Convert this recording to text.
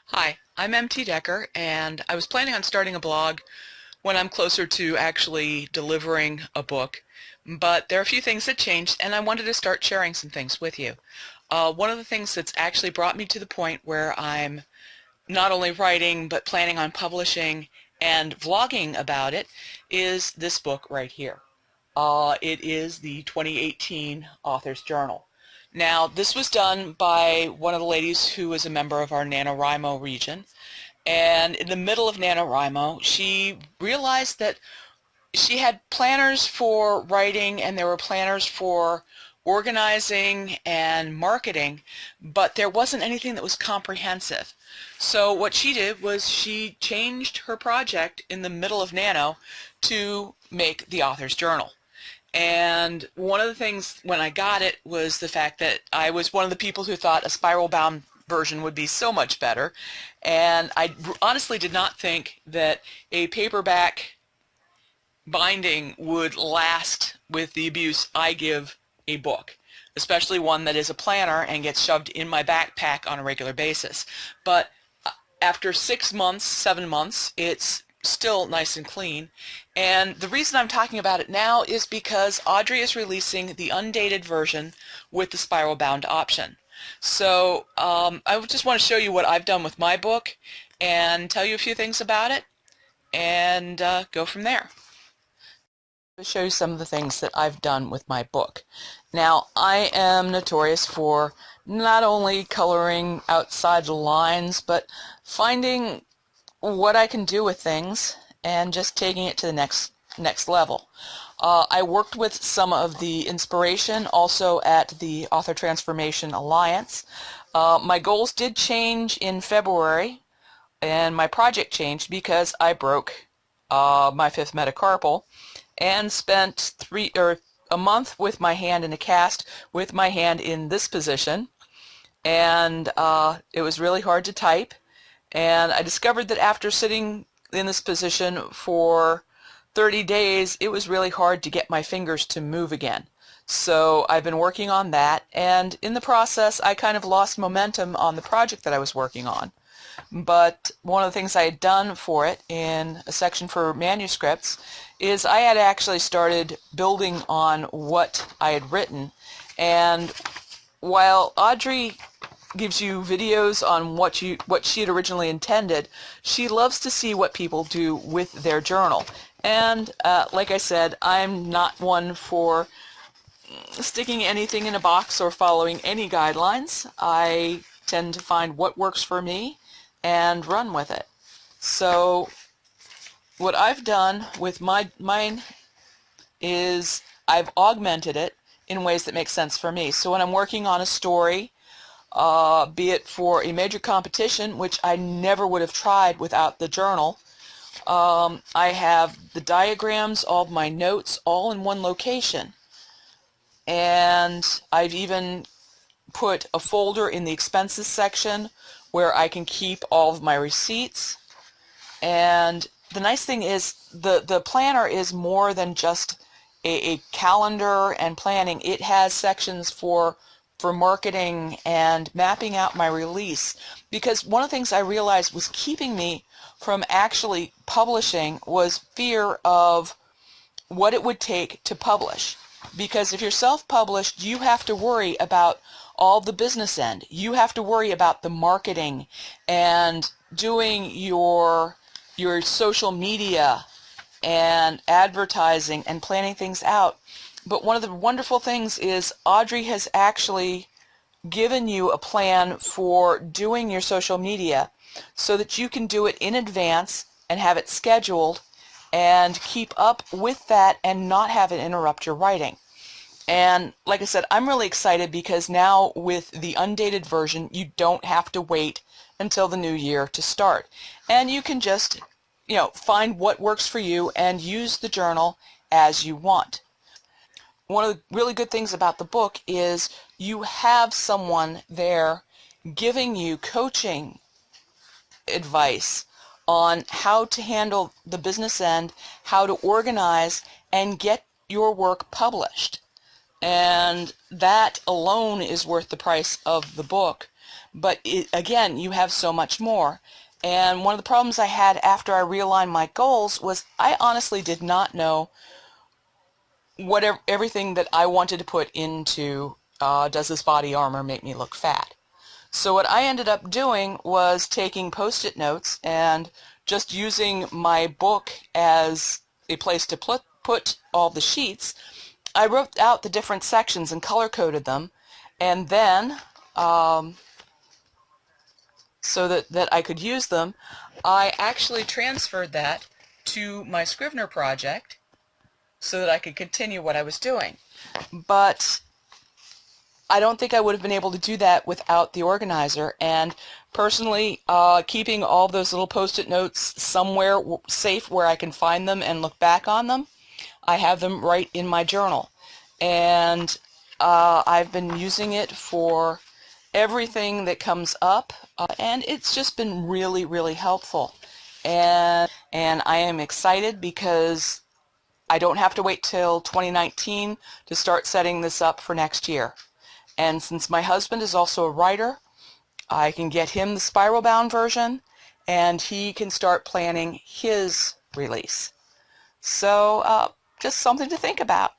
Hi, I'm MT Decker, and I was planning on starting a blog when I'm closer to actually delivering a book, but there are a few things that changed, and I wanted to start sharing some things with you. One of the things that's actually brought me to the point where I'm not only writing, but planning on publishing and vlogging about it is this book right here. It is the 2018 Author's Journal. Now, this was done by one of the ladies who was a member of our NaNoWriMo region, and in the middle of NaNoWriMo, she realized that she had planners for writing and there were planners for organizing and marketing, but there wasn't anything that was comprehensive. So what she did was she changed her project in the middle of Nano to make the Author's Journal. And one of the things when I got it was the fact that I was one of the people who thought a spiral bound version would be so much better. And I honestly did not think that a paperback binding would last with the abuse I give a book, especially one that is a planner and gets shoved in my backpack on a regular basis. But after 6 months, 7 months, it's still nice and clean. And the reason I'm talking about it now is because Audrey is releasing the undated version with the spiral bound option. So I just want to show you what I've done with my book and tell you a few things about it and go from there. To show you some of the things that I've done with my book. Now, I am notorious for not only coloring outside the lines, but finding what I can do with things and just taking it to the next level. I worked with some of the inspiration also at the Author Transformation Alliance. My goals did change in February, and my project changed because I broke my fifth metacarpal and spent a month with my hand in a cast, with my hand in this position, and it was really hard to type. And I discovered that after sitting in this position for 30 days, it was really hard to get my fingers to move again. So I've been working on that, and in the process, I kind of lost momentum on the project that I was working on. But one of the things I had done for it in a section for manuscripts is I had actually started building on what I had written. And while Audrey gives you videos on what she had originally intended, she loves to see what people do with their journal. And like I said, I'm not one for sticking anything in a box or following any guidelines. I tend to find what works for me and run with it. So what I've done with mine is I've augmented it in ways that make sense for me. So when I'm working on a story, be it for a major competition, which I never would have tried without the journal, I have the diagrams, all of my notes, all in one location. And I've even put a folder in the expenses section where I can keep all of my receipts. And the nice thing is the planner is more than just a calendar and planning. It has sections for marketing and mapping out my release, because one of the things I realized was keeping me from actually publishing was fear of what it would take to publish. Because if you're self-published, you have to worry about all the business end. You have to worry about the marketing and doing your social media and advertising and planning things out. But one of the wonderful things is Audrey has actually given you a plan for doing your social media so that you can do it in advance and have it scheduled and keep up with that and not have it interrupt your writing. And like I said, I'm really excited because now with the undated version, you don't have to wait until the new year to start. And you can just, find what works for you and use the journal as you want. One of the really good things about the book is you have someone there giving you coaching advice on how to handle the business end, how to organize, and get your work published. And that alone is worth the price of the book. But again, you have so much more. And one of the problems I had after I realigned my goals was I honestly did not know everything that I wanted to put into does this body armor make me look fat? So what I ended up doing was taking post-it notes and just using my book as a place to put all the sheets. I wrote out the different sections and color-coded them, and then so that I could use them, I actually transferred that to my Scrivener project so that I could continue what I was doing. But I don't think I would have been able to do that without the organizer, and personally, keeping all those little post-it notes somewhere safe where I can find them and look back on them, I have them right in my journal. And I've been using it for everything that comes up, and it's just been really, really helpful. And I am excited because I don't have to wait till 2019 to start setting this up for next year. And since my husband is also a writer, I can get him the spiral bound version, and he can start planning his release. So just something to think about.